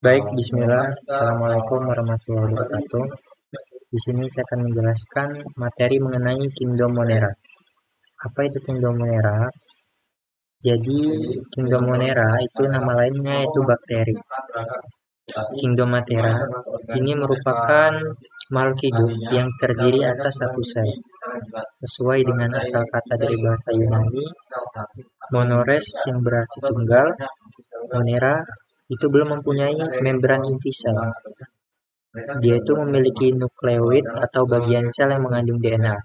Baik, bismillah. Assalamualaikum warahmatullahi wabarakatuh. Di sini saya akan menjelaskan materi mengenai Kingdom Monera. Apa itu Kingdom Monera? Jadi, Kingdom Monera itu nama lainnya itu bakteri. Kingdom Monera ini merupakan makhluk hidup yang terdiri atas satu sel. Sesuai dengan asal kata dari bahasa Yunani, monores yang berarti tunggal, monera itu belum mempunyai membran inti sel. Dia itu memiliki nukleoid atau bagian sel yang mengandung DNA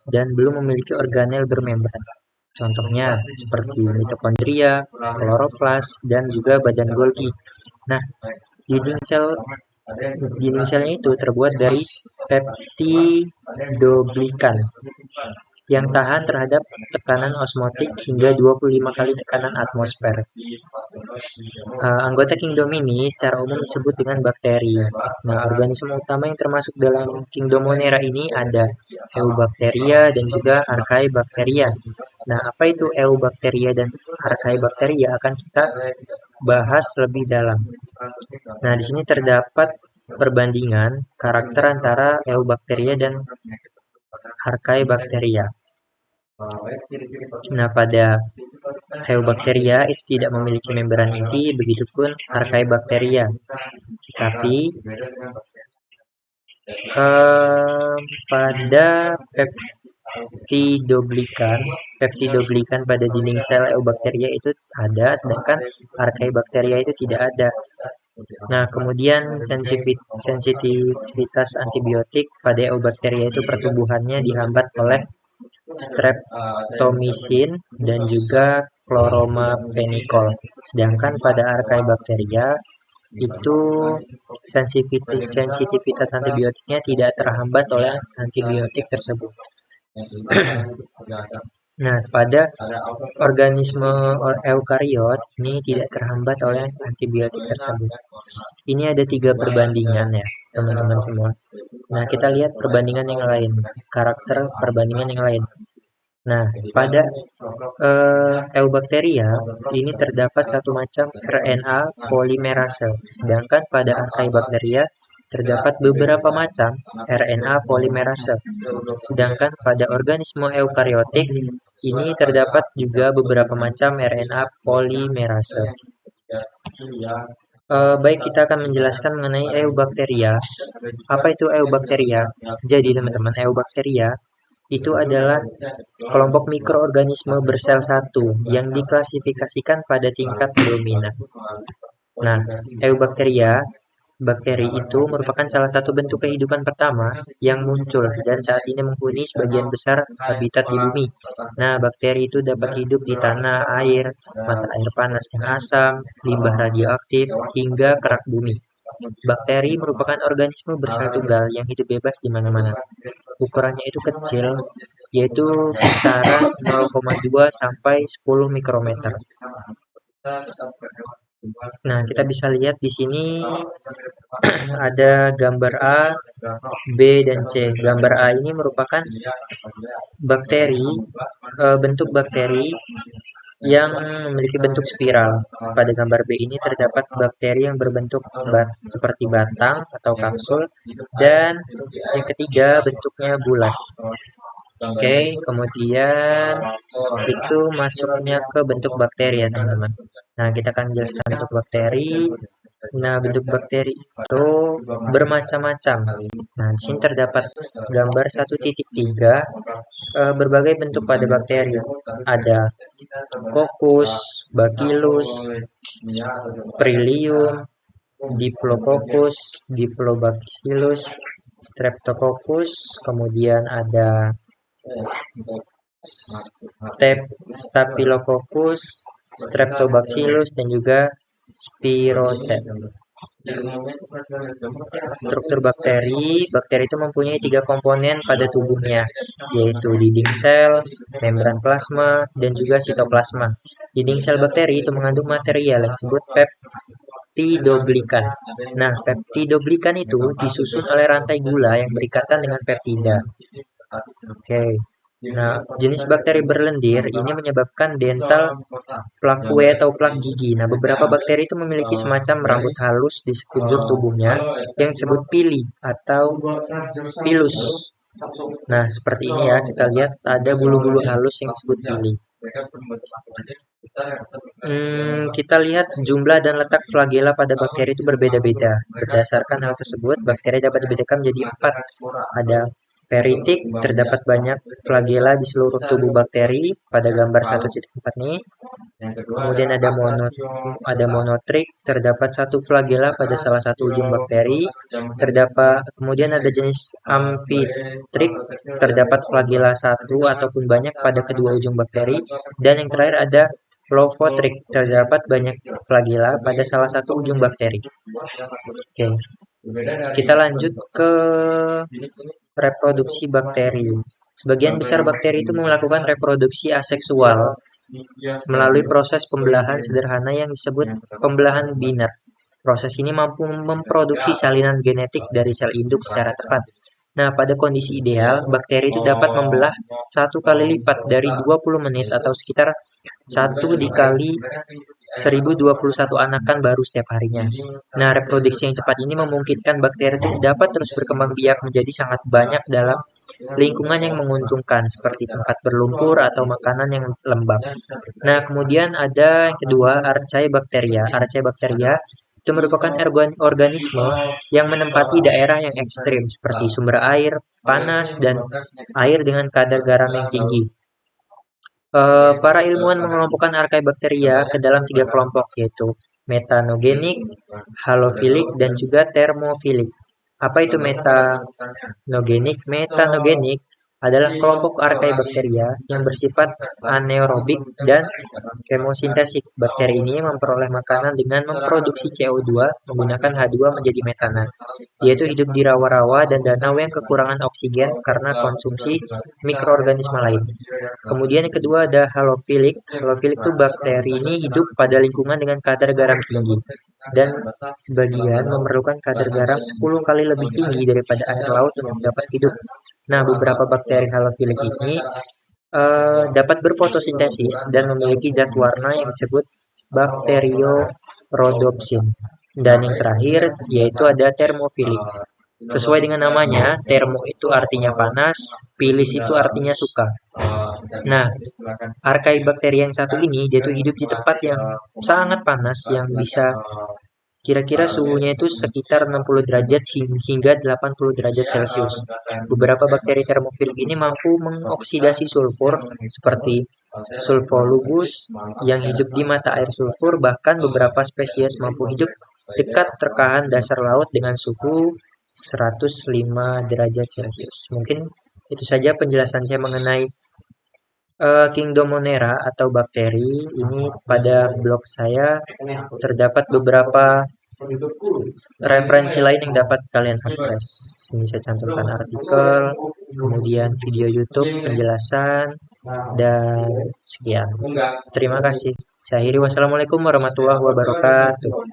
dan belum memiliki organel bermembran. Contohnya seperti mitokondria, kloroplas, dan juga badan Golgi. Nah, dinding selnya itu terbuat dari peptidoglikan yang tahan terhadap tekanan osmotik hingga 25 kali tekanan atmosfer. Anggota kingdom ini secara umum disebut dengan bakteri. Nah, organisme utama yang termasuk dalam kingdom Monera ini ada Eubacteria dan juga Archaebacteria. Nah, apa itu Eubacteria dan Archaebacteria akan kita bahas lebih dalam. Nah, di sini terdapat perbandingan karakter antara Eubacteria dan Archaebacteria. Nah, pada Eubacteria itu tidak memiliki membran inti, begitupun Archaebacteria. Tetapi pada peptidoglikan pada dinding sel Eubacteria itu ada, sedangkan Archaebacteria itu tidak ada. Nah, kemudian sensitivitas antibiotik pada Eubacteria itu pertumbuhannya dihambat oleh streptomycin dan juga chloromapenicol. Sedangkan pada Archaebacteria itu sensitivitas antibiotiknya tidak terhambat oleh antibiotik tersebut. Nah, pada organisme eukariot ini tidak terhambat oleh antibiotik tersebut. Ini ada 3 perbandingan ya, teman-teman semua. Nah, kita lihat perbandingan yang lain, karakter perbandingan yang lain. Nah, pada Eubacteria ini terdapat satu macam RNA polimerase, sedangkan pada Archaebacteria terdapat beberapa macam RNA polimerase. Sedangkan pada organisme eukariotik ini terdapat juga beberapa macam RNA polimerase. Baik, kita akan menjelaskan mengenai Eubacteria. Apa itu Eubacteria? Jadi teman-teman, Eubacteria itu adalah kelompok mikroorganisme bersel satu yang diklasifikasikan pada tingkat dominan. Nah, Eubacteria, bakteri itu merupakan salah satu bentuk kehidupan pertama yang muncul dan saat ini menghuni sebagian besar habitat di bumi. Nah, bakteri itu dapat hidup di tanah, air, mata air panas yang asam, limbah radioaktif, hingga kerak bumi. Bakteri merupakan organisme bersel tunggal yang hidup bebas di mana-mana. Ukurannya itu kecil, yaitu kisaran 0,2 sampai 10 mikrometer. Nah, kita bisa lihat di sini ada gambar A, B, dan C. Gambar A ini merupakan bakteri, bentuk bakteri yang memiliki bentuk spiral. Pada gambar B ini terdapat bakteri yang berbentuk seperti batang atau kapsul, dan yang ketiga bentuknya bulat. Oke, kemudian itu masuknya ke bentuk bakteri ya teman-teman. Nah, kita akan jelaskan bentuk bakteri. Nah, bentuk bakteri itu bermacam-macam. Nah, di sini terdapat gambar 1.3 berbagai bentuk pada bakteri. Ada Coccus, Bacillus, Spirillum, Diplococcus, Diplobacillus, Streptococcus, kemudian ada Staphylococcus, Streptobacillus, dan juga Spiroset. Struktur bakteri itu mempunyai 3 komponen pada tubuhnya, yaitu dinding sel, membran plasma, dan juga sitoplasma. Dinding sel bakteri itu mengandung material yang disebut peptidoglikan. Nah, peptidoglikan itu disusun oleh rantai gula yang berikatan dengan peptida. Oke. Nah, jenis bakteri berlendir ini menyebabkan dental plaque atau plak gigi. Nah, beberapa bakteri itu memiliki semacam rambut halus di sekujur tubuhnya yang disebut pili atau pilus. Nah, seperti ini ya, kita lihat ada bulu-bulu halus yang disebut pili. Kita lihat jumlah dan letak flagela pada bakteri itu berbeda-beda. Berdasarkan hal tersebut, bakteri dapat dibedakan menjadi 4. Ada peritik, terdapat banyak flagela di seluruh tubuh bakteri pada gambar 1.4 nih. Kemudian ada monotrik, terdapat satu flagela pada salah satu ujung bakteri. Kemudian ada jenis amfitrik, terdapat flagela satu ataupun banyak pada kedua ujung bakteri. Dan yang terakhir ada Lovotrik, terdapat banyak flagela pada salah satu ujung bakteri. Oke, kita lanjut ke reproduksi bakteri. Sebagian besar bakteri itu melakukan reproduksi aseksual melalui proses pembelahan sederhana yang disebut pembelahan binar. Proses ini mampu memproduksi salinan genetik dari sel induk secara tepat. Nah, pada kondisi ideal, bakteri itu dapat membelah 1 kali lipat dari 20 menit atau sekitar 1 dikali 1021 anakan baru setiap harinya. Nah, reproduksi yang cepat ini memungkinkan bakteri itu dapat terus berkembang biak menjadi sangat banyak dalam lingkungan yang menguntungkan, seperti tempat berlumpur atau makanan yang lembab. Nah, kemudian ada yang kedua, Archaebacteria. Archaebacteria itu merupakan organisme yang menempati daerah yang ekstrim seperti sumber air, panas, dan air dengan kadar garam yang tinggi. Para ilmuwan mengelompokkan Archaebacteria ke dalam 3 kelompok, yaitu metanogenik, halofilik, dan juga thermofilik. Apa itu metanogenik? Metanogenik adalah kelompok Archaebacteria yang bersifat anaerobik dan kemosintetik. Bakteri ini memperoleh makanan dengan memproduksi CO2 menggunakan H2 menjadi metana. Dia itu hidup di rawa-rawa dan danau yang kekurangan oksigen karena konsumsi mikroorganisme lain. Kemudian yang kedua ada halofilik. Halofilik itu bakteri ini hidup pada lingkungan dengan kadar garam tinggi dan sebagian memerlukan kadar garam 10 kali lebih tinggi daripada air laut untuk dapat hidup. Nah, beberapa bakteri halofilik ini dapat berfotosintesis dan memiliki zat warna yang disebut bakteriorhodopsin. Dan yang terakhir yaitu ada thermofilik. Sesuai dengan namanya, termo itu artinya panas, filis itu artinya suka. Nah, Archaeobacteria yang satu ini dia tuh hidup di tempat yang sangat panas yang bisa kira-kira suhunya itu sekitar 60 derajat hingga 80 derajat Celcius. Beberapa bakteri termofilik ini mampu mengoksidasi sulfur seperti Sulfolugus yang hidup di mata air sulfur, bahkan beberapa spesies mampu hidup dekat permukaan dasar laut dengan suhu 105 derajat Celcius. Mungkin itu saja penjelasan saya mengenai Kingdomonera atau bakteri. Ini pada blog saya terdapat beberapa referensi lain yang dapat kalian akses. Ini saya cantumkan artikel, kemudian video YouTube, penjelasan, dan sekian. Terima kasih. Saya akhiri, wassalamualaikum warahmatullahi wabarakatuh.